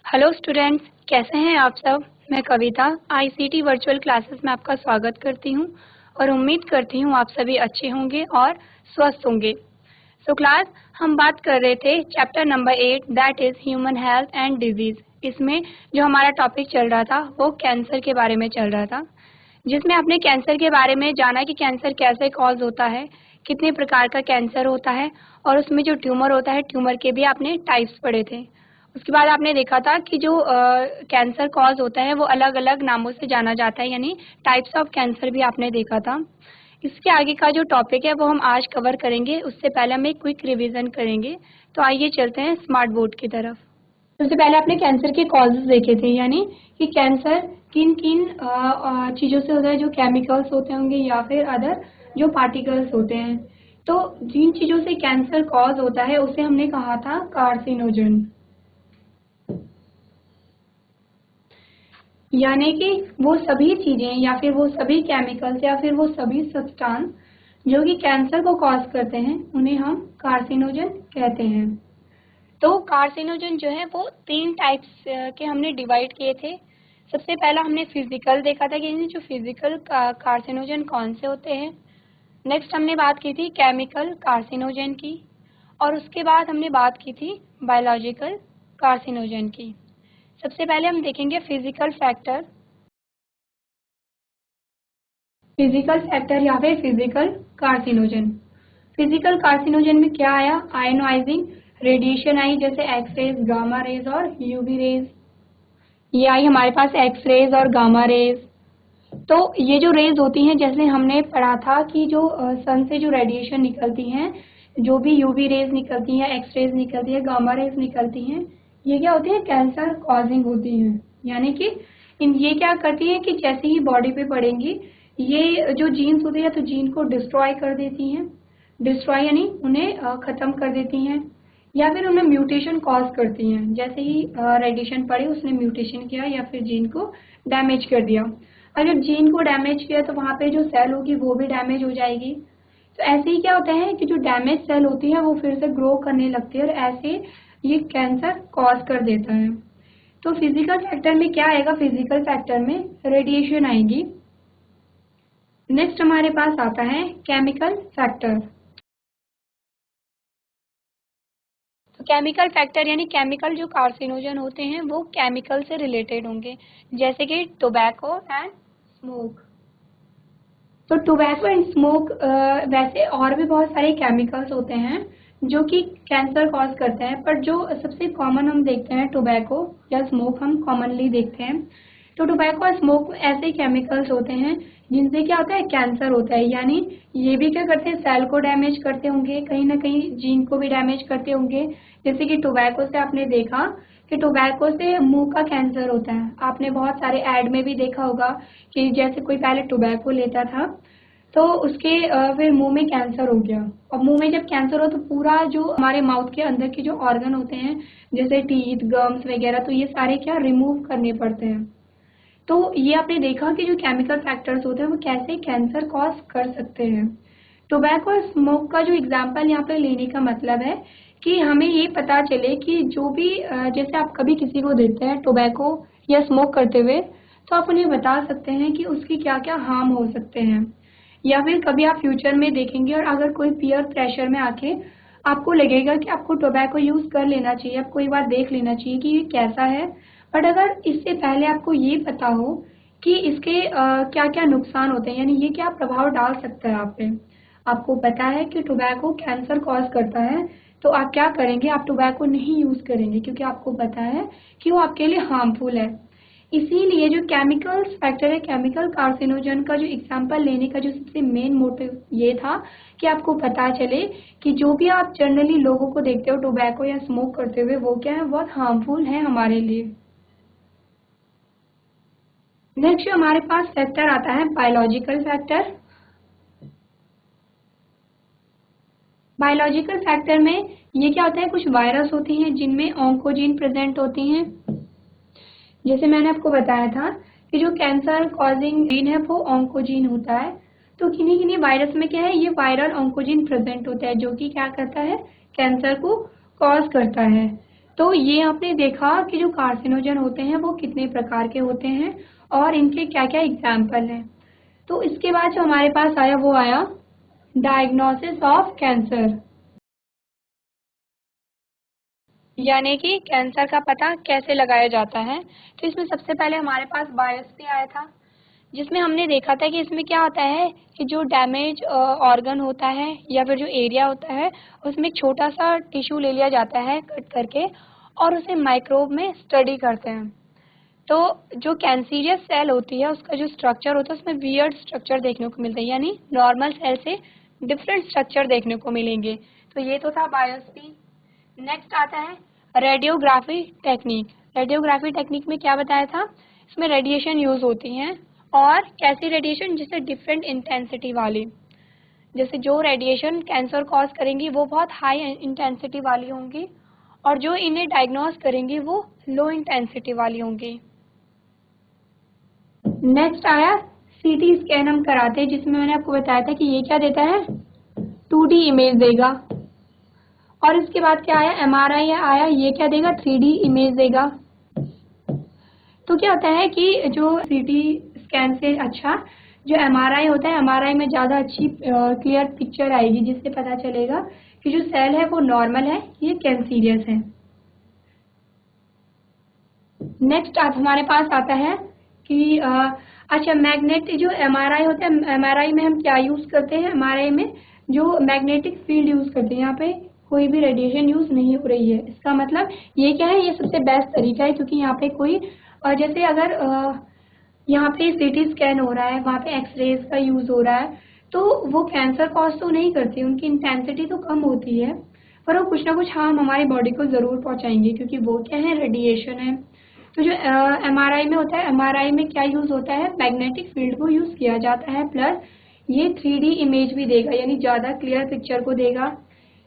Hello students, कैसे हैं आप सब। मैं कविता आईसीटी वर्चुअल क्लासेस में आपका स्वागत करती हूं और उम्मीद करती हूं आप सभी अच्छे होंगे और स्वस्थ होंगे। सो क्लास, हम बात कर रहे थे chapter number 8 that is human health and disease. इसमें जो हमारा टॉपिक चल रहा था वो कैंसर के बारे में चल रहा था, जिसमें आपने कैंसर के बारे में जाना कि कैंसर कैसे कॉज होता है, कितने प्रकार का कैंसर होता है और उसमें जो ट्यूमर होता है ट्यूमर के भी आपने टाइप्स पढ़े थे। उसके बाद आपने देखा था कि जो कैंसर कॉज होता है वो अलग अलग नामों से जाना जाता है, यानी टाइप्स ऑफ कैंसर भी आपने देखा था। इसके आगे का जो टॉपिक है वो हम आज कवर करेंगे। उससे पहले हम एक क्विक रिवीजन करेंगे। तो आइए चलते हैं स्मार्ट बोर्ड की तरफ। सबसे पहले आपने कैंसर के कॉजेज देखे थे, यानी कि कैंसर किन किन चीज़ों से होता है, जो केमिकल्स होते होंगे या फिर अदर जो पार्टिकल्स होते हैं। तो जिन चीज़ों से कैंसर कॉज होता है उसे हमने कहा था कार्सिनोजन, यानी कि वो सभी चीजें या फिर वो सभी केमिकल्स या फिर वो सभी सब्सटेंस जो कि कैंसर को कॉज करते हैं उन्हें हम कार्सिनोजन कहते हैं। तो कार्सिनोजन जो है वो 3 टाइप्स के हमने डिवाइड किए थे। सबसे पहला हमने फिजिकल देखा था कि जो फिजिकल कार्सिनोजन कौन से होते हैं। नेक्स्ट हमने बात की थी केमिकल कार्सिनोजन की, और उसके बाद हमने बात की थी बायोलॉजिकल कार्सिनोजन की। सबसे पहले हम देखेंगे फिजिकल फैक्टर। फिजिकल फैक्टर या फिर फिजिकल कार्सिनोजन। फिजिकल कार्सिनोजन में क्या आया, आयनोआइजिंग रेडिएशन आई, जैसे एक्स रेज, गामा रेज और यूवी रेज। ये आई हमारे पास एक्स रेज और गामा रेज। तो ये जो रेज होती हैं, जैसे हमने पढ़ा था कि जो सन से जो रेडिएशन निकलती हैं, जो भी यूवी रेज निकलती हैं, एक्स रेज निकलती है, गामा रेज निकलती हैं, ये क्या होती है, कैंसर कॉजिंग होती हैं। यानी कि ये क्या करती है कि जैसे ही बॉडी पे पड़ेंगी ये जो जीन्स होती है तो जीन को डिस्ट्रॉय कर देती हैं। डिस्ट्रॉय यानी उन्हें खत्म कर देती हैं या फिर उन्हें म्यूटेशन कॉज करती हैं। जैसे ही रेडिएशन पड़े उसने म्यूटेशन किया या फिर जीन को डैमेज कर दिया। अगर जीन को डैमेज किया तो वहाँ पे जो सेल होगी वो भी डैमेज हो जाएगी। तो ऐसे ही क्या होता है कि जो डैमेज सेल होती है वो फिर से ग्रो करने लगती है और ऐसे ये कैंसर कॉज कर देता है। तो फिजिकल फैक्टर में क्या आएगा, फिजिकल फैक्टर में रेडिएशन आएगी। नेक्स्ट हमारे पास आता है केमिकल फैक्टर। तो केमिकल फैक्टर यानी केमिकल जो कार्सिनोजन होते हैं वो केमिकल से रिलेटेड होंगे, जैसे कि टोबैको एंड स्मोक। तो टोबैको एंड स्मोक वैसे और भी बहुत सारे केमिकल्स होते हैं जो कि कैंसर कॉज करते हैं, पर जो सबसे कॉमन हम देखते हैं टोबैको या स्मोक हम कॉमनली देखते हैं। तो टोबैको और स्मोक ऐसे केमिकल्स होते हैं जिनसे क्या होता है, कैंसर होता है। यानी ये भी क्या करते हैं, सेल को डैमेज करते होंगे, कहीं ना कहीं जीन को भी डैमेज करते होंगे। जैसे कि टोबैको से आपने देखा कि टोबैको से मुंह का कैंसर होता है। आपने बहुत सारे ऐड में भी देखा होगा कि जैसे कोई पहले टोबैको लेता था तो उसके फिर मुंह में कैंसर हो गया। और मुंह में जब कैंसर हो तो पूरा जो हमारे माउथ के अंदर के जो ऑर्गन होते हैं जैसे टीथ, गम्स वगैरह, तो ये सारे क्या रिमूव करने पड़ते हैं। तो ये आपने देखा कि जो केमिकल फैक्टर्स होते हैं वो कैसे कैंसर कॉज कर सकते हैं। टोबैको और स्मोक का जो एग्जाम्पल यहाँ पे लेने का मतलब है कि हमें ये पता चले कि जो भी जैसे आप कभी किसी को देखते हैं टोबैको या स्मोक करते हुए, तो आप उन्हें बता सकते हैं कि उसके क्या क्या हार्म हो सकते हैं। या फिर कभी आप फ्यूचर में देखेंगे और अगर कोई पीयर प्रेशर में आके आपको लगेगा कि आपको टोबैको यूज कर लेना चाहिए, आपको एक बार देख लेना चाहिए कि ये कैसा है। बट अगर इससे पहले आपको ये पता हो कि इसके क्या क्या नुकसान होते हैं, यानी ये क्या प्रभाव डाल सकता है आप पे, आपको पता है कि टोबैको कैंसर कॉज करता है, तो आप क्या करेंगे, आप टोबैको नहीं यूज करेंगे क्योंकि आपको पता है कि वो आपके लिए हार्मफुल है। इसीलिए जो केमिकल फैक्टर है, केमिकल कार्सिनोजन का जो एग्जाम्पल लेने का जो सबसे मेन मोटिव ये था कि आपको पता चले कि जो भी आप जनरली लोगों को देखते हो टोबैको या स्मोक करते हुए वो क्या है, बहुत हार्मफुल है हमारे लिए। नेक्स्ट जो हमारे पास फैक्टर आता है बायोलॉजिकल फैक्टर। बायोलॉजिकल फैक्टर में ये क्या होता है, कुछ वायरस होती हैं जिनमें ऑन्कोजीन प्रेजेंट होती हैं। जैसे मैंने आपको बताया था कि जो कैंसर कॉजिंग जीन है वो ऑन्कोजीन होता है। तो किन्हीं किन्हीं वायरस में क्या है, ये वायरल ऑन्कोजीन प्रेजेंट होता है जो कि क्या करता है, कैंसर को कॉज करता है। तो ये आपने देखा कि जो कार्सिनोजन होते हैं वो कितने प्रकार के होते हैं और इनके क्या क्या एग्जाम्पल हैं। तो इसके बाद जो हमारे पास आया वो आया डायग्नोसिस ऑफ कैंसर, यानी कि कैंसर का पता कैसे लगाया जाता है। तो इसमें सबसे पहले हमारे पास बायोप्सी आया था, जिसमें हमने देखा था कि इसमें क्या होता है कि जो डैमेज ऑर्गन होता है या फिर जो एरिया होता है उसमें एक छोटा सा टिश्यू ले लिया जाता है कट करके और उसे माइक्रोब में स्टडी करते हैं। तो जो कैंसीरियस सेल होती है उसका जो स्ट्रक्चर होता है उसमें वियर्ड स्ट्रक्चर देखने को मिलता है, यानी नॉर्मल सेल से डिफरेंट स्ट्रक्चर देखने को मिलेंगे। तो ये तो था बायोप्सी। नेक्स्ट आता है रेडियोग्राफी टेक्निक। रेडियोग्राफी टेक्निक में क्या बताया था, इसमें रेडिएशन यूज होती हैं और कैसी रेडिएशन, जैसे डिफरेंट इंटेंसिटी वाली, जैसे जो रेडिएशन कैंसर कॉज करेंगी वो बहुत हाई इंटेंसिटी वाली होंगी और जो इन्हें डायग्नोज करेंगी वो लो इंटेंसिटी वाली होंगी। नेक्स्ट आया सीटी स्कैन हम कराते हैं, जिसमें मैंने आपको बताया था कि ये क्या देता है, 2D इमेज देगा। और इसके बाद क्या आया, एमआरआई आया, ये क्या देगा, 3D इमेज देगा। तो क्या होता है कि जो सीटी स्कैन से अच्छा जो एमआरआई होता है, एमआरआई में ज़्यादा अच्छी क्लियर पिक्चर आएगी, जिससे पता चलेगा कि जो सेल है वो नॉर्मल है, ये कैंसीरियस है। नेक्स्ट हमारे पास आता है कि अच्छा मैग्नेटिक जो एमआरआई होता है, एमआरआई में हम क्या यूज़ करते हैं, एमआरआई में जो मैग्नेटिक फील्ड यूज़ करते हैं, यहाँ पे कोई भी रेडिएशन यूज़ नहीं हो रही है। इसका मतलब ये क्या है, ये सबसे बेस्ट तरीका है, क्योंकि यहाँ पे कोई जैसे अगर यहाँ पे सीटी स्कैन हो रहा है, वहाँ पे एक्सरेज का यूज़ हो रहा है, तो वो कैंसर कॉज तो नहीं करती, उनकी इंटेंसिटी तो कम होती है, पर वो कुछ ना कुछ हार्म हमारी बॉडी को ज़रूर पहुँचाएंगे, क्योंकि वो क्या है, रेडिएशन है। तो जो एमआरआई में होता है, एमआरआई में क्या यूज़ होता है, मैग्नेटिक फील्ड को यूज़ किया जाता है, प्लस ये 3D इमेज भी देगा, यानी ज़्यादा क्लियर पिक्चर को देगा।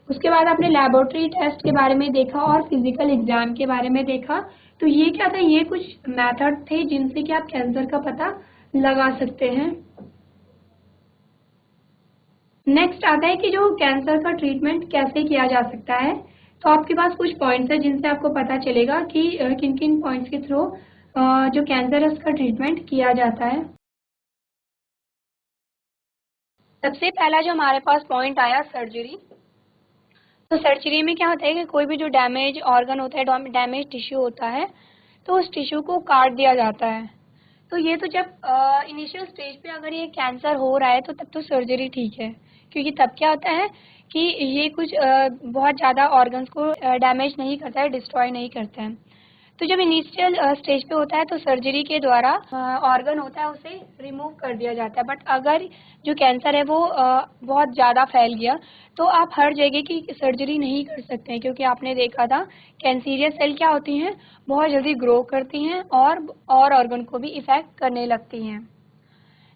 उसके बाद आपने लेबोरेटरी टेस्ट के बारे में देखा और फिजिकल एग्जाम के बारे में देखा। तो ये क्या था, ये कुछ मेथड थे जिनसे कि आप कैंसर का पता लगा सकते हैं। नेक्स्ट आता है कि जो कैंसर का ट्रीटमेंट कैसे किया जा सकता है। तो आपके पास कुछ पॉइंट्स है जिनसे आपको पता चलेगा कि किन किन पॉइंट्स के थ्रू जो कैंसर है उसका ट्रीटमेंट किया जाता है। सबसे पहला जो हमारे पास पॉइंट आया, सर्जरी। तो सर्जरी में क्या होता है कि कोई भी जो डैमेज ऑर्गन होता है, डैमेज टिश्यू होता है, तो उस टिश्यू को काट दिया जाता है। तो ये तो जब इनिशियल स्टेज पे अगर ये कैंसर हो रहा है तो तब तो सर्जरी ठीक है, क्योंकि तब क्या होता है कि ये कुछ बहुत ज़्यादा ऑर्गन्स को डैमेज नहीं करता है, डिस्ट्रॉय नहीं करता है। तो जब इनिशियल स्टेज पे होता है तो सर्जरी के द्वारा ऑर्गन होता है उसे रिमूव कर दिया जाता है। बट अगर जो कैंसर है वो बहुत ज़्यादा फैल गया तो आप हर जगह की सर्जरी नहीं कर सकते हैं, क्योंकि आपने देखा था कैंसीरियस सेल क्या होती हैं, बहुत जल्दी ग्रो करती हैं और ऑर्गन को भी इफेक्ट करने लगती हैं।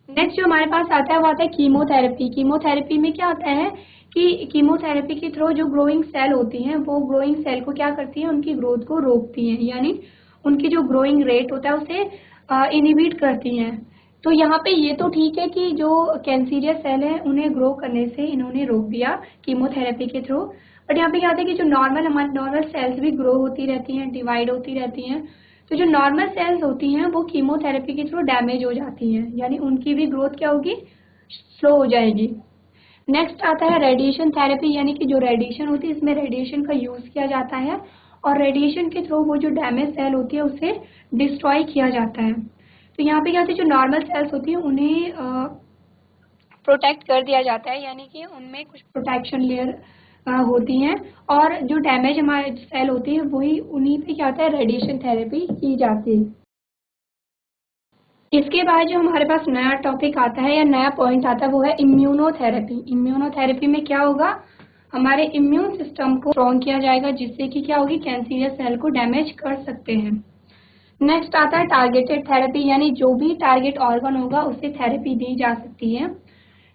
नेक्स्ट जो हमारे पास आता है वो आता है कीमोथेरेपी। कीमोथेरेपी में क्या होता है कि कीमोथेरेपी के थ्रू जो ग्रोइंग सेल होती हैं वो ग्रोइंग सेल को क्या करती हैं, उनकी ग्रोथ को रोकती हैं, यानी उनकी जो ग्रोइंग रेट होता है उसे इनहिबिट करती हैं। तो यहाँ पे ये तो ठीक है कि जो कैंसीरियस सेल है उन्हें ग्रो करने से इन्होंने रोक दिया कीमोथेरेपी के थ्रू। बट यहाँ पे क्या होता है कि जो हमारी नॉर्मल सेल्स भी ग्रो होती रहती हैं, डिवाइड होती रहती हैं। तो जो नॉर्मल सेल्स होती हैं वो कीमोथेरेपी के थ्रू डैमेज हो जाती हैं, यानी उनकी भी ग्रोथ क्या होगी, स्लो हो जाएगी। नेक्स्ट आता है रेडिएशन थेरेपी, यानी कि जो रेडिएशन होती है इसमें रेडिएशन का यूज़ किया जाता है और रेडिएशन के थ्रू वो जो डैमेज सेल होती है उसे डिस्ट्रॉय किया जाता है। तो यहाँ पे क्या होता है, जो नॉर्मल सेल्स होती हैं उन्हें प्रोटेक्ट कर दिया जाता है, यानी कि उनमें कुछ प्रोटेक्शन लेयर होती हैं, और जो डैमेज हमारे सेल होती है वही उन्हीं पे क्या होता है, रेडिएशन थेरेपी की जाती है। इसके बाद जो हमारे पास नया टॉपिक आता है या नया पॉइंट आता है वो है इम्यूनोथेरेपी। इम्यूनोथेरेपी में क्या होगा, हमारे इम्यून सिस्टम को स्ट्रॉन्ग किया जाएगा, जिससे कि क्या होगी, कैंसीरियस सेल को डैमेज कर सकते हैं। नेक्स्ट आता है टारगेटेड थेरेपी, यानी जो भी टारगेट ऑर्गन होगा उसे थेरेपी दी जा सकती है।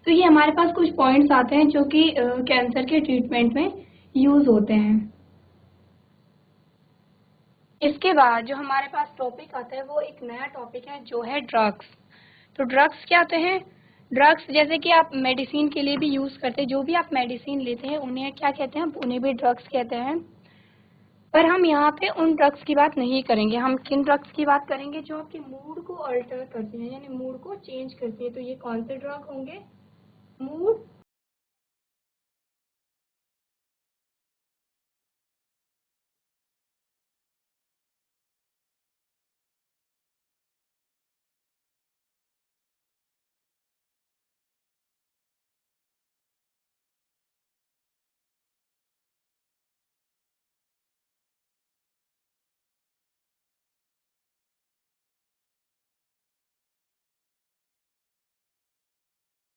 तो ये हमारे पास कुछ पॉइंट्स आते हैं जो कि कैंसर के ट्रीटमेंट में यूज होते हैं। इसके बाद जो हमारे पास टॉपिक आता है वो एक नया टॉपिक है जो है ड्रग्स। तो ड्रग्स क्या होते हैं, ड्रग्स जैसे कि आप मेडिसिन के लिए भी यूज करते हैं, जो भी आप मेडिसिन लेते हैं उन्हें क्या कहते हैं, उन्हें भी ड्रग्स कहते हैं। पर हम यहाँ पे उन ड्रग्स की बात नहीं करेंगे। हम किन ड्रग्स की बात करेंगे? जो आपके मूड को अल्टर करती हैं, यानी मूड को चेंज करती है। तो ये कौन से ड्रग होंगे? मूड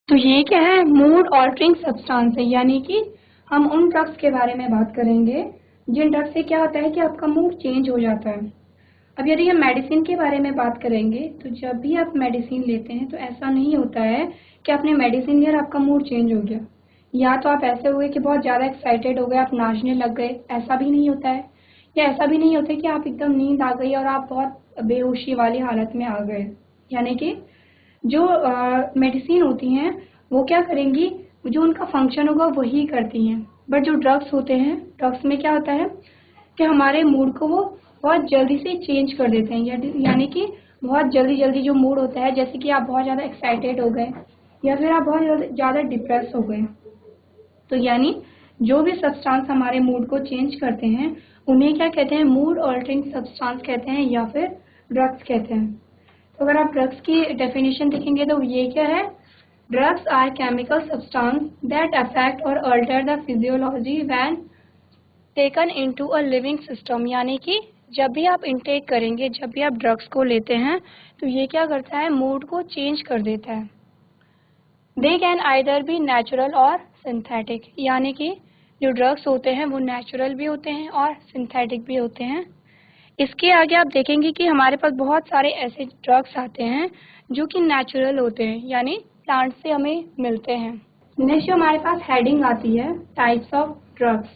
तो ये क्या है? मूड ऑल्टरिंग सब्सटेंस है, यानी कि हम उन ड्रग्स के बारे में बात करेंगे जिन ड्रग्स से क्या होता है कि आपका मूड चेंज हो जाता है। अब यदि हम मेडिसिन के बारे में बात करेंगे, तो जब भी आप मेडिसिन लेते हैं तो ऐसा नहीं होता है कि आपने मेडिसिन लिया और आपका मूड चेंज हो गया, या तो आप ऐसे हो गए कि बहुत ज़्यादा एक्साइटेड हो गए, आप नाचने लग गए। ऐसा भी नहीं होता है। या ऐसा भी नहीं होता कि आप एकदम नींद आ गई और आप बहुत बेहोशी वाली हालत में आ गए। यानी कि जो मेडिसिन होती हैं वो क्या करेंगी? जो उनका फंक्शन होगा वही करती हैं। बट जो ड्रग्स होते हैं, ड्रग्स में क्या होता है कि हमारे मूड को वो बहुत जल्दी से चेंज कर देते हैं। यानी कि बहुत जल्दी जल्दी जो मूड होता है, जैसे कि आप बहुत ज़्यादा एक्साइटेड हो गए या फिर आप बहुत ज़्यादा डिप्रेस हो गए, तो यानी जो भी सब्सटेंस हमारे मूड को चेंज करते हैं उन्हें क्या कहते हैं? मूड ऑल्टरिंग सब्सटेंस कहते हैं या फिर ड्रग्स कहते हैं। तो अगर आप ड्रग्स की डेफिनेशन देखेंगे तो ये क्या है? Drugs are chemical substance that affect or alter the physiology when taken into a living system. यानी कि जब भी आप इनटेक करेंगे, जब भी आप ड्रग्स को लेते हैं, तो ये क्या करता है? मूड को चेंज कर देता है। They can either be natural और सिंथेटिक, यानी कि जो ड्रग्स होते हैं वो नेचुरल भी होते हैं और सिंथेटिक भी होते हैं। इसके आगे आप देखेंगे कि हमारे पास बहुत सारे ऐसे ड्रग्स आते हैं जो कि नेचुरल होते हैं, यानी प्लांट से हमें मिलते हैं। नेक्स्ट जो हमारे पास हेडिंग आती है, types of drugs.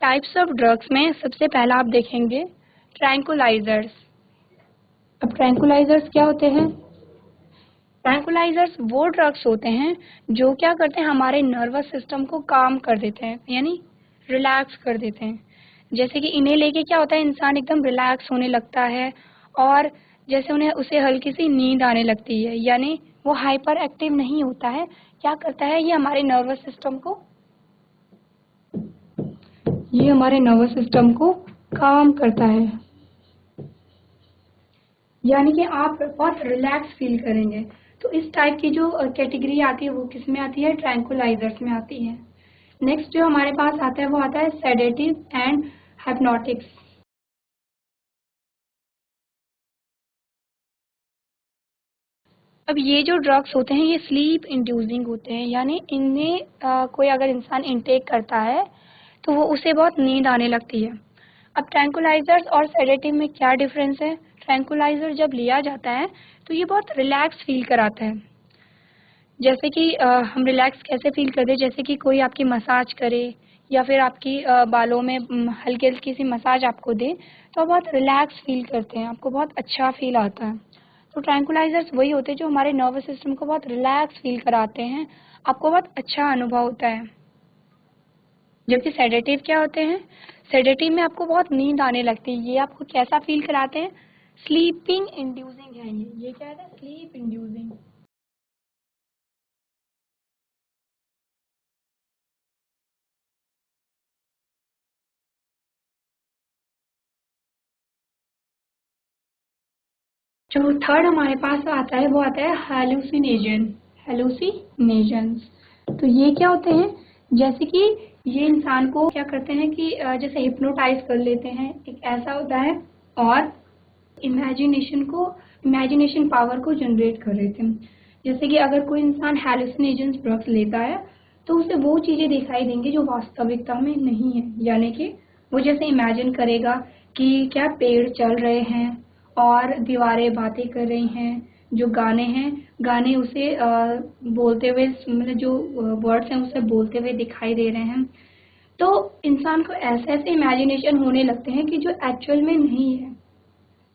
Types of drugs में सबसे पहला आप देखेंगे ट्रैंकुलाइजर्स। अब ट्रैंकुलाइजर्स क्या होते हैं? ट्रैंकुलाइजर्स वो ड्रग्स होते हैं जो क्या करते हैं? हमारे नर्वस सिस्टम को काम कर देते हैं, यानी रिलैक्स कर देते हैं। जैसे कि इन्हें लेके क्या होता है? इंसान एकदम रिलैक्स होने लगता है और जैसे उसे हल्की सी नींद आने लगती है, यानी वो हाइपर एक्टिव नहीं होता है। क्या करता है? ये हमारे नर्वस सिस्टम को काम करता है, यानी कि आप बहुत रिलैक्स फील करेंगे। तो इस टाइप की जो कैटेगरी आती है वो किस में आती है? ट्रैंकुलाइजर्स में आती है। नेक्स्ट जो हमारे पास आता है वो आता है सेडेटिव एंड हाइप्नोटिक्स। अब ये जो ड्रग्स होते हैं ये स्लीप इंड्यूसिंग होते हैं, यानी इनमें कोई अगर इंसान इनटेक करता है तो वो उसे बहुत नींद आने लगती है। अब ट्रैंकुलाइजर्स और सेडेटिव में क्या डिफरेंस है? ट्रैंकुलाइजर जब लिया जाता है तो ये बहुत रिलैक्स फील कराता है। जैसे कि हम रिलैक्स कैसे फील करते हैं? जैसे कि कोई आपकी मसाज करे या फिर आपकी बालों में हल्की हल्की सी मसाज आपको दे, तो आप बहुत रिलैक्स फील करते हैं, आपको बहुत अच्छा फील आता है। तो ट्रैंकुलाइजर्स वही होते हैं जो हमारे नर्वस सिस्टम को बहुत रिलैक्स फील कराते हैं, आपको बहुत अच्छा अनुभव होता है। जबकि सेडेटिव क्या होते हैं? सेडेटिव में आपको बहुत नींद आने लगती है। ये आपको कैसा फील कराते हैं? स्लीपिंग इंड्यूसिंग है ये क्या है? Sleep inducing. जो थर्ड हमारे पास आता है वो आता है हेलुसिनेशंस। तो ये क्या होते हैं? जैसे कि ये इंसान को क्या करते हैं कि जैसे हिप्नोटाइज कर लेते हैं, एक ऐसा होता है। और इमेजिनेशन पावर को जनरेट कर लेते हैं। जैसे कि अगर कोई इंसान हेलुसिनेशंस ड्रग्स लेता है तो उसे वो चीजें दिखाई देंगी जो वास्तविकता में नहीं है। यानी कि वो जैसे इमेजिन करेगा कि क्या पेड़ चल रहे हैं और दीवारें बातें कर रही हैं, जो गाने हैं, गाने उसे बोलते हुए, मतलब जो वर्ड्स हैं उसे बोलते हुए दिखाई दे रहे हैं। तो इंसान को ऐसे ऐसे इमेजिनेशन होने लगते हैं कि जो एक्चुअल में नहीं है,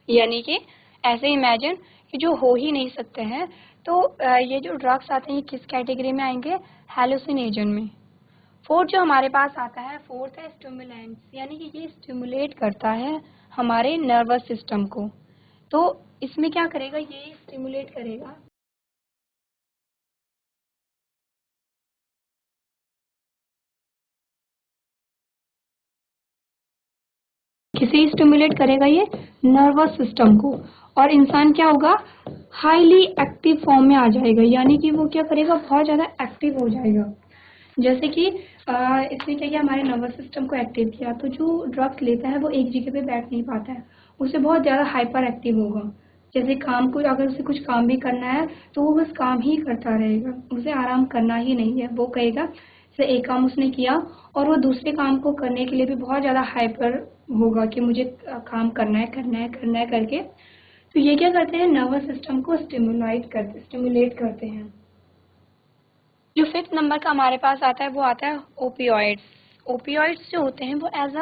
यानी कि ऐसे इमेजिन कि जो हो ही नहीं सकते हैं। तो ये जो ड्रग्स आते हैं ये किस कैटेगरी में आएंगे? हेलुसिनेजन में। फोर्थ जो हमारे पास आता है, फोर्थ है स्टिमुलेंट्स, यानी कि ये स्टिमुलेट करता है हमारे नर्वस सिस्टम को। तो इसमें क्या करेगा, ये स्टिमुलेट करेगा किसे स्टिमुलेट करेगा, ये नर्वस सिस्टम को, और इंसान क्या होगा, हाईली एक्टिव फॉर्म में आ जाएगा, यानी कि वो क्या करेगा, बहुत ज़्यादा एक्टिव हो जाएगा। जैसे कि इसने क्या किया, हमारे नर्वस सिस्टम को एक्टिव किया, तो जो ड्रग्स लेता है वो एक जगह पे बैठ नहीं पाता है, उसे बहुत ज़्यादा हाइपर एक्टिव होगा। जैसे काम को, अगर उसे कुछ काम भी करना है तो वो बस काम ही करता रहेगा, उसे आराम करना ही नहीं है। वो कहेगा जैसे एक काम उसने किया और वो दूसरे काम को करने के लिए भी बहुत ज़्यादा हाइपर होगा कि मुझे काम करना है करना है करना है करके। तो ये क्या करते हैं, नर्वस सिस्टम को स्टिमुलेट करते हैं। जो फिफ्थ नंबर का हमारे पास आता है वो आता है ओपियोइड्स। ओपियोइड्स जो होते हैं वो एज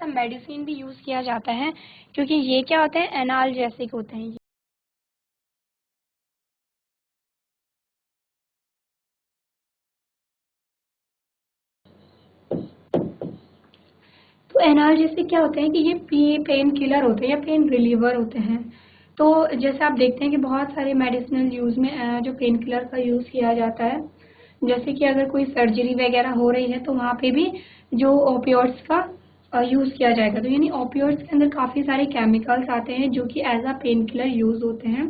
अ मेडिसिन भी यूज़ किया जाता है, क्योंकि ये क्या होते हैं, एनाल्जेसिक होते हैं। तो एनाल्जेसिक क्या होते हैं कि ये पेन किलर होते हैं या पेन रिलीवर होते हैं। तो जैसे आप देखते हैं कि बहुत सारे मेडिसिनल यूज़ में जो पेन किलर का यूज़ किया जाता है, जैसे कि अगर कोई सर्जरी वगैरह हो रही है तो वहाँ पे भी जो ओपियोइड्स का यूज़ किया जाएगा। तो यानी ओपियोइड्स के अंदर काफ़ी सारे केमिकल्स आते हैं जो कि as a pain killer use होते हैं।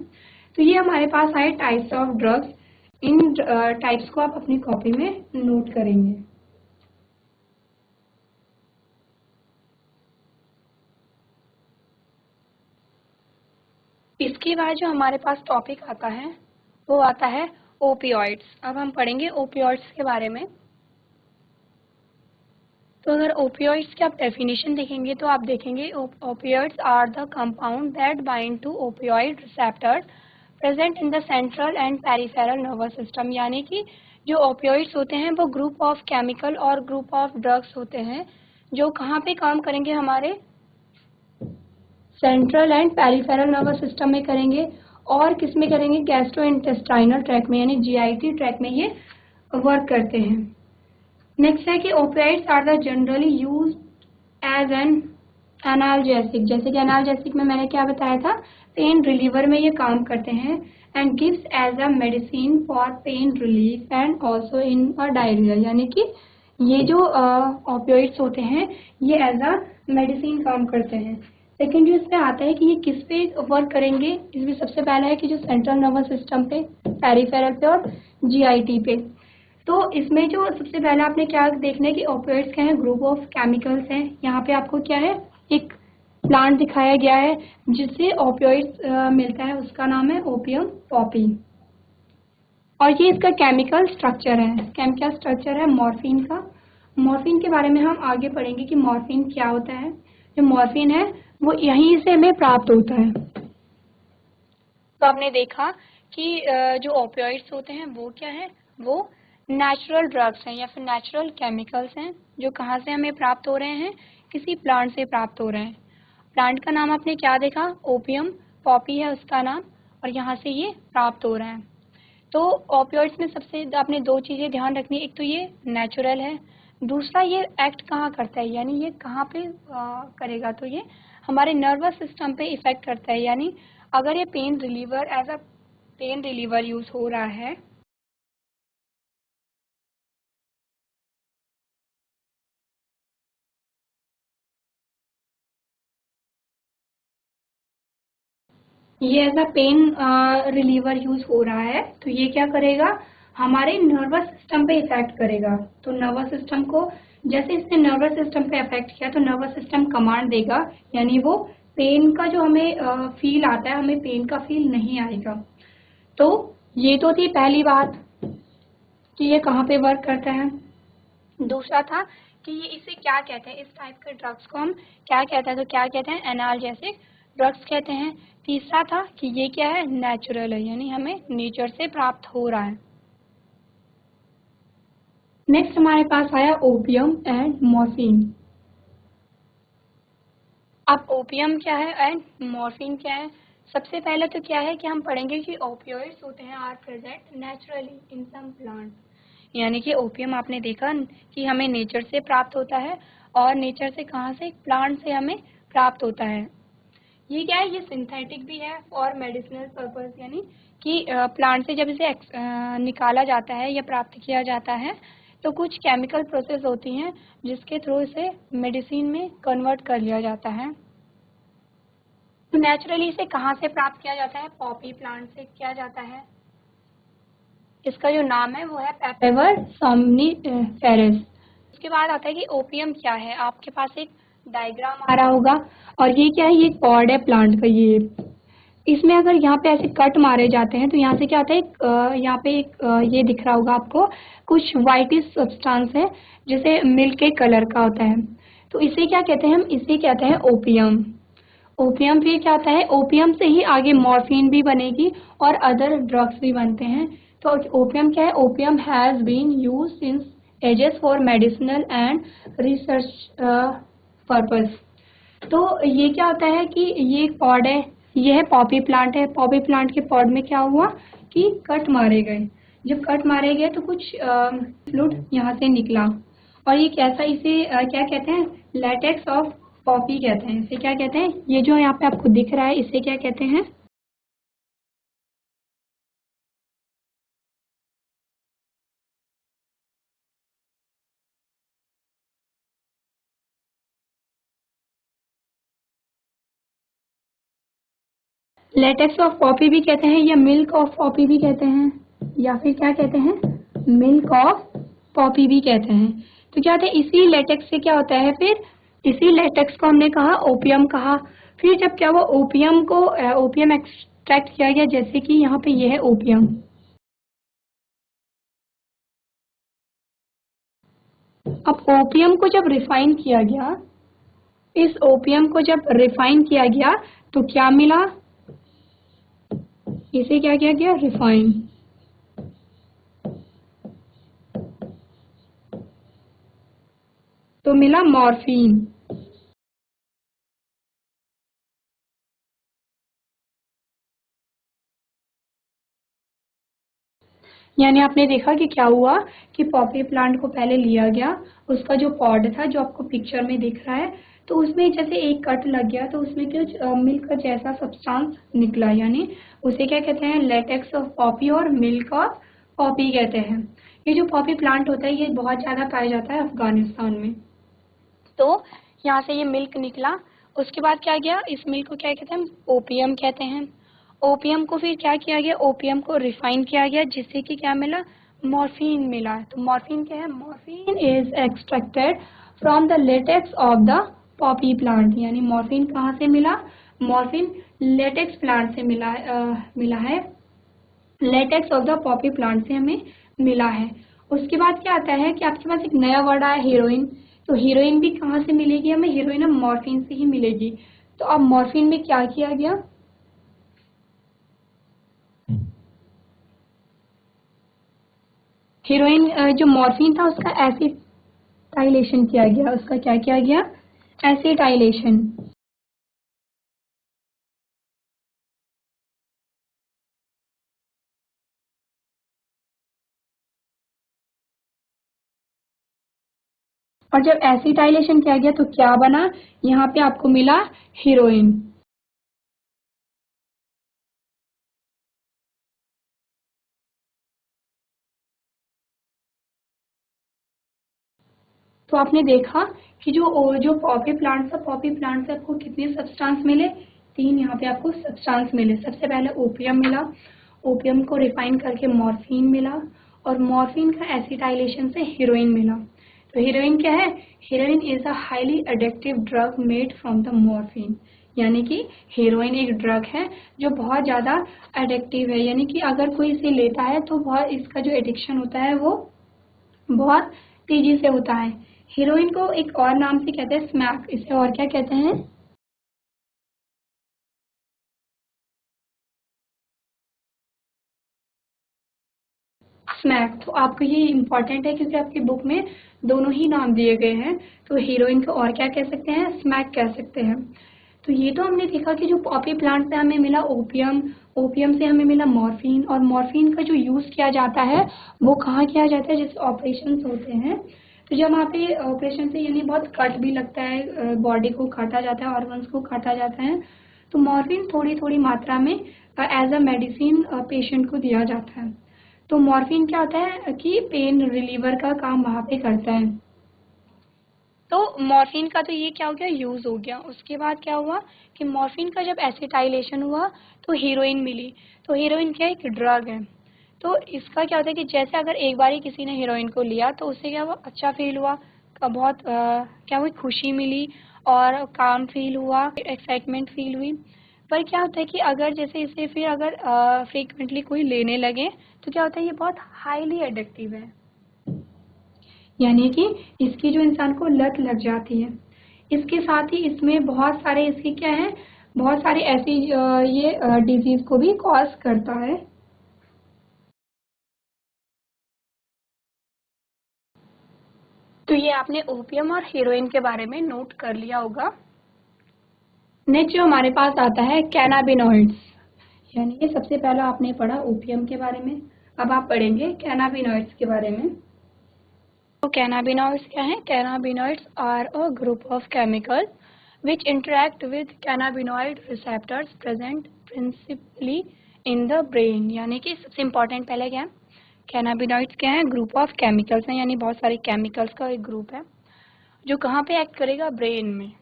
तो ये हमारे पास आए टाइप्स ऑफ ड्रग्स। इन टाइप्स को आप अपनी कॉपी में नोट करेंगे। इसके बाद जो हमारे पास टॉपिक आता है वो आता है ओपियोइड्स। अब हम पढ़ेंगे ओपियोइड्स के बारे में। तो अगर ओपियोइड्स की आप डेफिनेशन देखेंगे तो आप देखेंगे opioids are the compound that bind to opioid receptors present in the central and peripheral nervous system. यानी कि जो ओपियोइड्स होते हैं वो ग्रुप ऑफ केमिकल और ग्रुप ऑफ ड्रग्स होते हैं जो कहाँ पे काम करेंगे, हमारे central and peripheral nervous system में करेंगे, और किस में करेंगे, गैस्ट्रो इंटेस्टाइनल ट्रैक में, यानी जीआईटी ट्रैक में ये वर्क करते हैं। नेक्स्ट है कि opioids are the generally use as an analgesic. जैसे कि एनाल्जेसिक में मैंने क्या बताया था, पेन रिलीवर में ये काम करते हैं, and gives as a medicine for pain relief and also in a diarrhoea. यानी कि ये जो ओपियोइड्स होते हैं ये एज अ मेडिसिन काम करते हैं। लेकिन जो इसमें आता है कि ये किस पे वर्क करेंगे, इसमें सबसे पहला है कि जो सेंट्रल नर्वस सिस्टम पे, पेरिफेरल पे और जीआईटी पे। तो इसमें जो सबसे पहले आपने क्या देखना है कि ओपियोइड्स क्या है, ग्रुप ऑफ केमिकल्स हैं। यहाँ पे आपको क्या है, एक प्लांट दिखाया गया है जिससे ओपियोइड्स मिलता है, उसका नाम है ओपियम पॉपी। और ये इसका केमिकल स्ट्रक्चर है, केमिकल स्ट्रक्चर है मॉर्फिन का। मॉर्फिन के बारे में हम आगे पढ़ेंगे कि मॉर्फिन क्या होता है। जो मॉर्फिन है वो यहीं से हमें प्राप्त होता है। तो आपने देखा कि जो ओपियोइड्स होते हैं वो क्या है, वो नेचुरल ड्रग्स हैं या फिर नेचुरल केमिकल्स हैं जो कहाँ से हमें प्राप्त हो रहे हैं, किसी प्लांट से प्राप्त हो रहे हैं। प्लांट का नाम आपने क्या देखा, ओपियम पॉपी है उसका नाम, और यहाँ से ये प्राप्त हो रहा है। तो ओपियोइड्स में सबसे आपने दो चीज़ें ध्यान रखनी, एक तो ये नेचुरल है, दूसरा ये एक्ट कहाँ करता है, यानी ये कहाँ पे करेगा, तो ये हमारे नर्वस सिस्टम पे इफेक्ट करता है। यानी अगर ये pain reliever as a pain reliever use हो रहा है, ये as a pain reliever use हो रहा है, तो ये क्या करेगा, हमारे नर्वस सिस्टम पे इफेक्ट करेगा। तो नर्वस सिस्टम को, जैसे इसने नर्वस सिस्टम पे इफेक्ट किया तो नर्वस सिस्टम कमांड देगा, यानी वो पेन का जो हमें फील आता है, हमें पेन का फील नहीं आएगा। तो ये तो थी पहली बात कि ये कहाँ पे वर्क करता है। दूसरा था कि ये इसे क्या कहते हैं, इस टाइप के ड्रग्स को हम क्या कहते हैं, तो क्या कहते हैं, एनाल्जेसिक ड्रग्स कहते हैं। तीसरा था कि ये क्या है, नेचुरल है, यानी हमें नेचर से प्राप्त हो रहा है। नेक्स्ट हमारे पास आया ओपियम एंड मॉर्फिन। अब ओपियम क्या है एंड मॉर्फिन क्या है। सबसे पहले तो क्या है कि हम पढ़ेंगे कि ओपियोइड्स होते हैं are present naturally in some plant. यानी कि ओपियम आपने देखा कि हमें नेचर से प्राप्त होता है, और नेचर से कहाँ से, प्लांट से हमें प्राप्त होता है। ये क्या है, ये सिंथेटिक भी है और मेडिसिनल पर्पस, यानी कि प्लांट से जब इसे निकाला जाता है या प्राप्त किया जाता है तो कुछ केमिकल प्रोसेस होती हैं जिसके थ्रू इसे मेडिसिन में कन्वर्ट कर लिया जाता है। तो नेचुरली इसे कहाँ से प्राप्त किया जाता है, पॉपी प्लांट से किया जाता है। इसका जो नाम है वो है पेपेवर सोम्निफेरस। उसके बाद आता है कि ओपियम क्या है। आपके पास एक डायग्राम आ रहा होगा, और ये क्या है, ये पॉड है प्लांट का। ये इसमें अगर यहाँ पे ऐसे कट मारे जाते हैं तो यहाँ से क्या होता है, यहाँ पे एक ये दिख रहा होगा आपको, कुछ वाइटिश सब्सटेंस है जैसे मिल्क के कलर का होता है। तो इसे क्या कहते हैं, हम इसे कहते हैं ओपियम। ओपियम फिर क्या होता है, ओपियम से ही आगे मॉर्फिन भी बनेगी और अदर ड्रग्स भी बनते हैं। तो ओपियम क्या है, opium has been used since ages for medicinal and research purpose. तो ये क्या होता है कि ये एक पॉड है, ये है पॉपी प्लांट है। पॉपी प्लांट के पॉड में क्या हुआ कि कट मारे गए। जब कट मारे गए तो कुछ फ्लूइड यहाँ से निकला, और ये कैसा, इसे क्या कहते हैं, लेटेक्स ऑफ पॉपी कहते हैं। इसे क्या कहते हैं, ये जो यहाँ पे आपको दिख रहा है इसे क्या कहते हैं, लेटेक्स ऑफ पॉपी भी कहते हैं, या मिल्क ऑफ पॉपी भी कहते हैं, या फिर क्या कहते हैं, मिल्क ऑफ पॉपी भी कहते हैं। तो क्या होता है, इसी लेटेक्स से क्या होता है, फिर इसी लेटेक्स को हमने कहा ओपियम कहा। फिर जब क्या हुआ, ओपियम को ओपियम एक्सट्रैक्ट किया गया, जैसे कि यहाँ पे ये है ओपियम। अब ओपियम को जब रिफाइन किया गया, इस ओपियम को जब रिफाइन किया गया तो क्या मिला, इसे क्या किया गया, रिफाइन। तो मिला मॉर्फिन। यानी आपने देखा कि क्या हुआ कि पॉपी प्लांट को पहले लिया गया, उसका जो पॉड था जो आपको पिक्चर में दिख रहा है, तो उसमें जैसे एक कट लग गया तो उसमें कुछ मिल्क का जैसा सब्सटेंस निकला, यानी उसे क्या कहते हैं, लेटेक्स ऑफ पॉपी और मिल्क ऑफ पॉपी कहते हैं। ये जो पॉपी प्लांट होता है ये बहुत ज़्यादा पाया जाता है अफगानिस्तान में। तो यहाँ से ये मिल्क निकला, उसके बाद क्या गया, इस मिल्क को क्या कहते हैं, ओपियम कहते हैं। ओपियम को फिर क्या किया गया, ओपियम को रिफाइन किया गया, जिससे कि क्या मिला, मॉर्फिन मिला। तो मॉर्फिन क्या है, morphine is extracted from the latex of the Poppy plant. यानी मॉर्फिन कहाँ से मिला, मॉर्फिन लेटेक्स प्लांट से मिला है, latex of the Poppy plant से हमें मिला है। उसके बाद क्या आता है कि आपके पास एक नया वर्ड आया, हीरोइन। तो हीरोइन भी कहाँ से मिलेगी हमें, हीरोइन अब मॉर्फिन से ही मिलेगी। तो अब मॉर्फिन में क्या किया गया, हीरोइन जो मॉर्फिन था उसका एसिटाइलेशन किया गया, उसका क्या किया गया, एसिटाइलेशन। और जब एसिटाइलेशन किया गया तो क्या बना, यहाँ पे आपको मिला हीरोइन। तो आपने देखा कि जो पॉपी प्लांट था, पॉपी प्लांट से आपको कितने सब्सटेंस मिले, 3 यहाँ पे आपको सब्सटेंस मिले। सबसे पहले ओपियम मिला, ओपियम को रिफाइन करके मॉर्फिन मिला, और मॉर्फिन का एसिटाइलेशन से हीरोइन मिला। तो हीरोइन क्या है, heroine is a highly addictive drug made from the morphine. यानी कि हीरोइन एक ड्रग है जो बहुत ज़्यादा एडिक्टिव है, यानी कि अगर कोई इसे लेता है तो बहुत इसका जो एडिक्शन होता है वो बहुत तेजी से होता है। हीरोइन को एक और नाम से कहते हैं स्मैक, इसे और क्या कहते हैं, स्मैक। तो आपको ये इम्पोर्टेंट है क्योंकि आपकी बुक में दोनों ही नाम दिए गए हैं। तो हीरोइन को और क्या कह सकते हैं, स्मैक कह सकते हैं। तो ये तो हमने देखा कि जो पॉपी प्लांट से हमें मिला ओपियम, ओपियम से हमें मिला मॉर्फिन, और मॉर्फिन का जो यूज़ किया जाता है वो कहाँ किया जाता है, जैसे ऑपरेशंस होते हैं तो जब वहाँ पे ऑपरेशन से यानी बहुत कट भी लगता है, बॉडी को काटा जाता है, ऑर्गन्स को काटा जाता है, तो मॉर्फिन थोड़ी थोड़ी मात्रा में एज अ मेडिसिन पेशेंट को दिया जाता है। तो मॉर्फिन क्या होता है कि पेन रिलीवर का काम वहाँ पे करता है। तो मॉर्फिन का तो ये क्या हो गया, यूज़ हो गया। उसके बाद क्या हुआ कि मॉर्फिन का जब एसिटाइलेशन हुआ तो हीरोइन मिली। तो हीरोइन क्या एक ड्रग है। तो इसका क्या होता है कि जैसे अगर एक बार ही किसी ने हीरोइन को लिया तो उससे क्या हुआ, अच्छा फील हुआ, बहुत क्या हुई, खुशी मिली और काम फील हुआ, एक्साइटमेंट फील हुई। पर क्या होता है कि अगर जैसे इसे फिर अगर फ्रीक्वेंटली कोई लेने लगे तो क्या होता है, ये बहुत हाईली एडिक्टिव है, यानी कि इसकी जो इंसान को लत लग जाती है। इसके साथ ही इसमें बहुत सारे इसकी क्या है, बहुत सारी ऐसी ये डिजीज को भी कॉज करता है। तो ये आपने ओपियम और हीरोइन के बारे में नोट कर लिया होगा। नेक्स्ट जो हमारे पास आता है कैनाबिनॉइड्स, यानी कि सबसे पहला आपने पढ़ा ओपियम के बारे में, अब आप पढ़ेंगे कैनाबिनॉइड्स के बारे में। तो कैनाबिनॉइड्स क्या है, cannabinoids are a group of chemical which interact with cannabinoid receptors present principally in the brain। यानी कि सबसे इम्पॉर्टेंट पहले क्या है, कैनाबिनॉइड्स क्या है, ग्रुप ऑफ केमिकल्स हैं, यानी बहुत सारे केमिकल्स का एक ग्रुप है जो कहाँ पे एक्ट करेगा, ब्रेन में।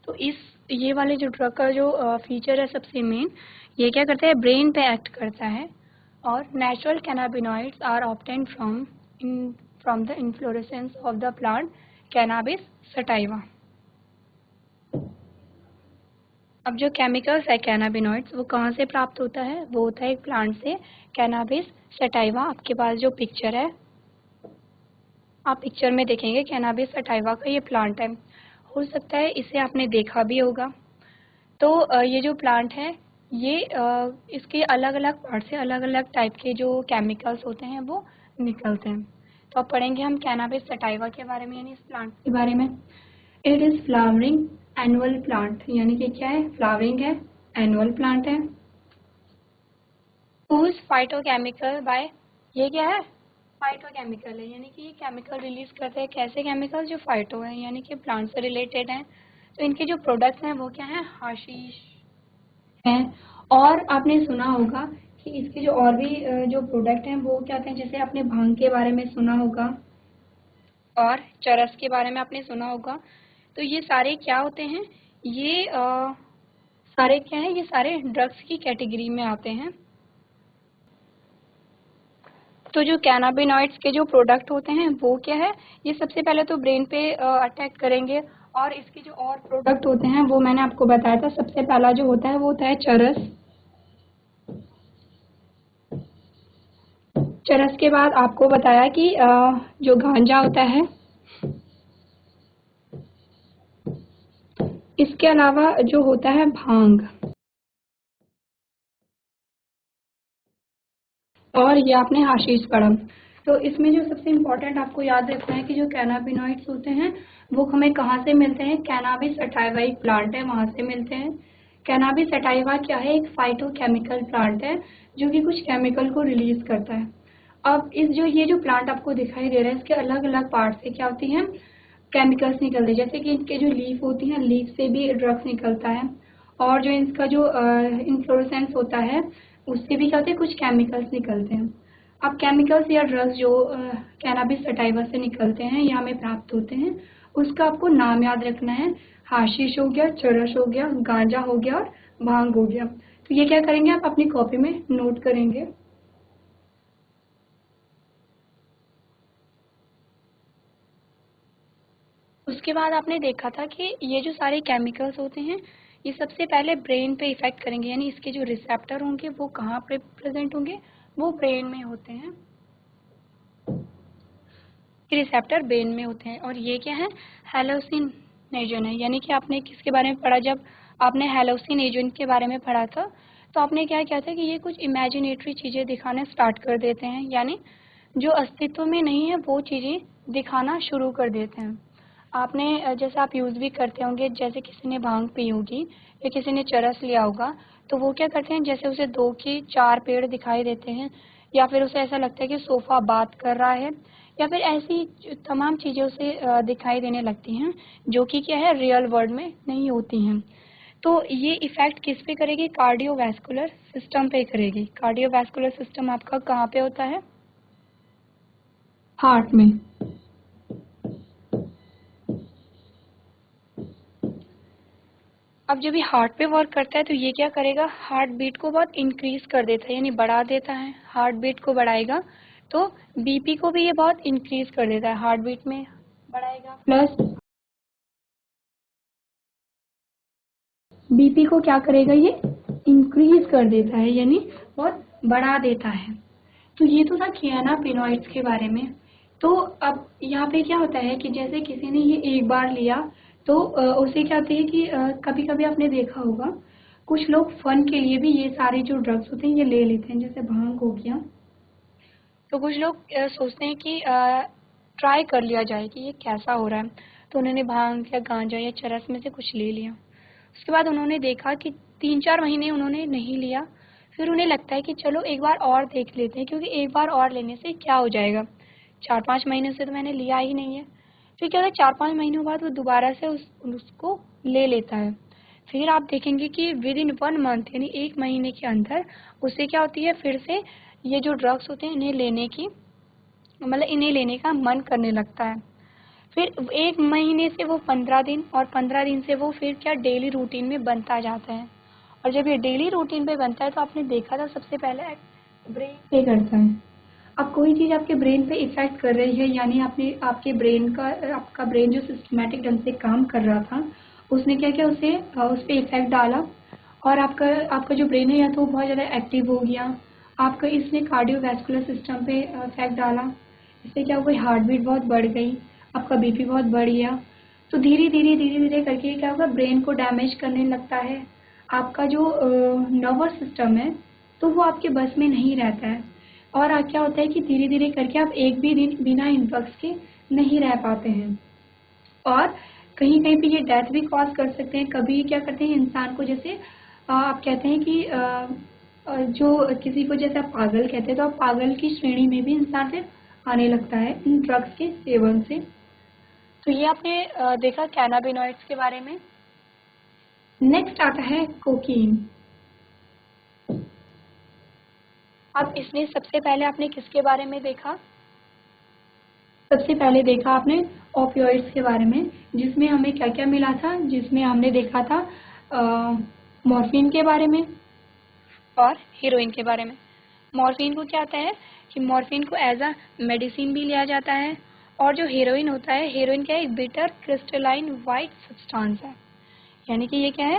तो इस ये वाले जो ड्रग का जो फीचर है सबसे मेन, ये क्या करता है, ब्रेन पे एक्ट करता है। और natural cannabinoids are obtained from the inflorescence of the plant cannabis sativa. अब जो केमिकल्स है कैनाबिनॉइड्स वो कहाँ से प्राप्त होता है, वो होता है एक प्लांट से, कैनाबिस सटाइवा। आपके पास जो पिक्चर है, आप पिक्चर में देखेंगे कैनाबिस सटाइवा का ये प्लांट है। हो सकता है इसे आपने देखा भी होगा। तो ये जो प्लांट है ये इसके अलग अलग पार्ट से अलग अलग टाइप के जो केमिकल्स होते हैं वो निकलते हैं। तो अब पढ़ेंगे हम कैनाबिस सटाइवा के बारे में, यानी इस प्लांट के बारे में। It is flowering annual plant, यानी कि क्या है, फ्लावरिंग है, एनुअल प्लांट है। whose phytochemical by, ये क्या है, फाइटोकेमिकल है, यानी कि ये केमिकल रिलीज करते हैं। कैसे केमिकल, जो फाइटो है यानी कि प्लांट से रिलेटेड हैं। तो इनके जो प्रोडक्ट्स हैं वो क्या है, हाशीश है। और आपने सुना होगा कि इसके जो और भी जो प्रोडक्ट हैं वो क्या हैं, जैसे आपने भांग के बारे में सुना होगा और चरस के बारे में आपने सुना होगा। तो ये सारे क्या होते हैं, ये सारे क्या हैं, ये सारे ड्रग्स की कैटेगरी में आते हैं। तो जो कैनाबिनॉइड्स के जो प्रोडक्ट होते हैं वो क्या है, ये सबसे पहले तो ब्रेन पे अटैक करेंगे। और इसके जो और प्रोडक्ट होते हैं वो मैंने आपको बताया था। सबसे पहला जो होता है वो होता है चरस। चरस के बाद आपको बताया कि जो गांजा होता है, इसके अलावा जो होता है भांग, और ये आपने हाशीश पढ़ा। तो इसमें जो सबसे इम्पोर्टेंट आपको याद रखना है कि जो कैनाबिनॉइड्स होते हैं वो हमें कहाँ से मिलते हैं, कैनाबिस सटाइवा एक प्लांट है वहाँ से मिलते हैं। कैनाबिस सटाइवा क्या है, एक फाइटोकेमिकल प्लांट है जो कि कुछ केमिकल को रिलीज करता है। अब इस जो ये जो प्लांट आपको दिखाई दे रहा है इसके अलग अलग पार्ट से क्या होती हैं, केमिकल्स निकलते हैं। जैसे कि इनके जो लीफ होती हैं, लीफ से भी ड्रग्स निकलता है। और जो इसका जो इन्फ्लोरेसेंस होता है उससे भी क्या होते हैं, कुछ केमिकल्स निकलते हैं। अब केमिकल्स या ड्रग्स जो कैनाबिस सटाइवा से निकलते हैं या हमें प्राप्त होते हैं, उसका आपको नाम याद रखना है। हाशीश हो गया, चरस हो गया, गांजा हो गया और भांग हो गया। तो ये क्या करेंगे, आप अपनी कॉपी में नोट करेंगे। उसके बाद आपने देखा था कि ये जो सारे केमिकल्स होते हैं ये सबसे पहले ब्रेन पे इफेक्ट करेंगे, यानी इसके जो रिसेप्टर होंगे वो कहाँ पे प्रेजेंट होंगे, वो ब्रेन में होते हैं। रिसेप्टर ब्रेन में होते हैं। और ये क्या है, हेलोसिनेजन है। यानी कि आपने किसके बारे में पढ़ा, जब आपने हेलोसिनेजन के बारे में पढ़ा था तो आपने क्या किया था कि ये कुछ इमेजिनेटरी चीज़ें दिखाना स्टार्ट कर देते हैं, यानी जो अस्तित्व में नहीं है वो चीज़ें दिखाना शुरू कर देते हैं। आपने जैसे आप यूज़ भी करते होंगे, जैसे किसी ने भांग पी होगी या किसी ने चरस लिया होगा, तो वो क्या करते हैं, जैसे उसे 2 के 4 पेड़ दिखाई देते हैं, या फिर उसे ऐसा लगता है कि सोफ़ा बात कर रहा है, या फिर ऐसी तमाम चीज़ें उसे दिखाई देने लगती हैं, जो कि क्या है, रियल वर्ल्ड में नहीं होती हैं। तो ये इफ़ेक्ट किस पे करेगी? कार्डियोवैस्कुलर सिस्टम पे करेगी। कार्डियोवैस्कुलर सिस्टम आपका कहाँ पे होता है? हार्ट में। अब जब ये हार्ट पे वर्क करता है तो ये क्या करेगा, हार्ट बीट को बहुत इंक्रीज कर देता है, यानी बढ़ा देता है। हार्ट बीट को बढ़ाएगा तो बीपी को भी ये बहुत इंक्रीज कर देता है, हार्ट बीट में बढ़ाएगा। प्लस बीपी को क्या करेगा, ये इंक्रीज कर देता है, यानी बहुत बढ़ा देता है। तो ये तो था कैनाबिनॉइड्स के बारे में। तो अब यहाँ पे क्या होता है कि जैसे किसी ने ये एक बार लिया तो उसे क्या होता है कि कभी कभी आपने देखा होगा, कुछ लोग फन के लिए भी ये सारे जो ड्रग्स होते हैं ये ले लेते हैं, जैसे भांग हो गया। तो कुछ लोग सोचते हैं कि ट्राई कर लिया जाए कि ये कैसा हो रहा है, तो उन्होंने भांग या गांजा या चरस में से कुछ ले लिया। उसके बाद उन्होंने देखा कि 3-4 महीने उन्होंने नहीं लिया, फिर उन्हें लगता है कि चलो एक बार और देख लेते हैं, क्योंकि एक बार और लेने से क्या हो जाएगा, 4-5 महीने से तो मैंने लिया ही नहीं है। फिर क्या होता है, 4-5 महीनों बाद वो दोबारा से उसको ले लेता है। फिर आप देखेंगे कि विद इन 1 मंथ, यानी 1 महीने के अंदर उससे क्या होती है, फिर से ये जो ड्रग्स होते हैं इन्हें लेने का मन करने लगता है। फिर 1 महीने से वो 15 दिन, और 15 दिन से वो फिर क्या डेली रूटीन में बनता जाता है। और जब ये डेली रूटीन पे बनता है तो आपने देखा था सबसे पहले ब्रेन पे करता है। अब कोई चीज़ आपके ब्रेन पे इफेक्ट कर रही है, यानी आपका ब्रेन जो सिस्टमेटिक ढंग से काम कर रहा था, उसने क्या किया, उस पर इफेक्ट डाला, और आपका आपका जो ब्रेन है या तो वो बहुत ज़्यादा एक्टिव हो गया, आपका इसने कार्डियोवैस्कुलर सिस्टम पे इफेक्ट डाला, इससे क्या हुआ, हार्ट बीट बहुत बढ़ गई, आपका बीपी बहुत बढ़ गया। तो धीरे धीरे करके क्या होगा, ब्रेन को डैमेज करने लगता है। आपका जो नर्वस सिस्टम है तो वो आपके बस में नहीं रहता है, और क्या होता है कि धीरे धीरे करके आप एक भी दिन बिना इन ड्रग्स के नहीं रह पाते हैं, और कहीं कहीं पे ये डेथ भी कॉज कर सकते हैं। कभी क्या करते हैं इंसान को, जैसे आप कहते हैं कि जो किसी को जैसे आप पागल कहते हैं, तो आप पागल की श्रेणी में भी इंसान फिर आने लगता है इन ड्रग्स के सेवन से। तो ये आपने देखा कैनाबिनॉइड्स के बारे में। नेक्स्ट आता है कोकीन। अब इसमें सबसे पहले आपने किसके बारे में देखा? सबसे पहले देखा आपने ओपियोइड्स के बारे में, जिसमें हमें क्या क्या मिला था, जिसमें हमने देखा था मॉर्फिन के बारे में और हीरोइन के बारे में। मॉर्फिन को क्या होता है कि मॉर्फिन को एज अ मेडिसिन भी लिया जाता है, और जो हीरोइन होता है, हीरोइन क्या है, एक बिटर क्रिस्टलाइन वाइट सब्सटेंस है, यानी कि ये क्या है,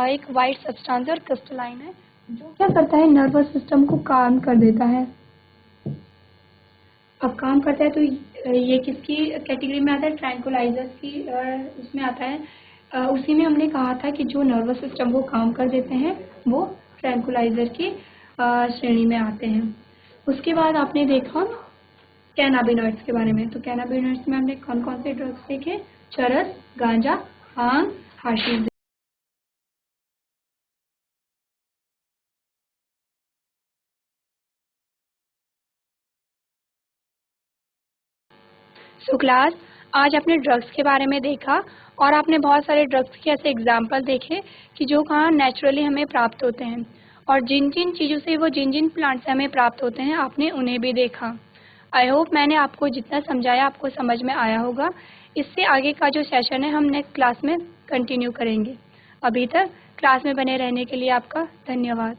एक वाइट सब्सटेंस और क्रिस्टलाइन है, जो क्या करता है, नर्वस सिस्टम को काम कर देता है। अब काम करता है तो ये किसकी कैटेगरी में आता है, ट्रैंकुलाइजर्स की उसमें आता है। उसी में हमने कहा था कि जो नर्वस सिस्टम को काम कर देते हैं वो ट्रैंकुलाइजर की श्रेणी में आते हैं। उसके बाद आपने देखा कैनाबिनॉइड्स के बारे में। तो कैनाबिनॉइड्स में हमने कौन कौन से ड्रग्स देखे, चरस, गांजा, भांग, हाशिश। सो क्लास, आज आपने ड्रग्स के बारे में देखा, और आपने बहुत सारे ड्रग्स के ऐसे एग्जाम्पल देखे कि जो कहाँ नेचुरली हमें प्राप्त होते हैं, और जिन जिन चीज़ों से वो जिन जिन प्लांट से हमें प्राप्त होते हैं आपने उन्हें भी देखा। आई होप मैंने आपको जितना समझाया आपको समझ में आया होगा। इससे आगे का जो सेशन है हम नेक्स्ट क्लास में कंटिन्यू करेंगे। अभी तक क्लास में बने रहने के लिए आपका धन्यवाद।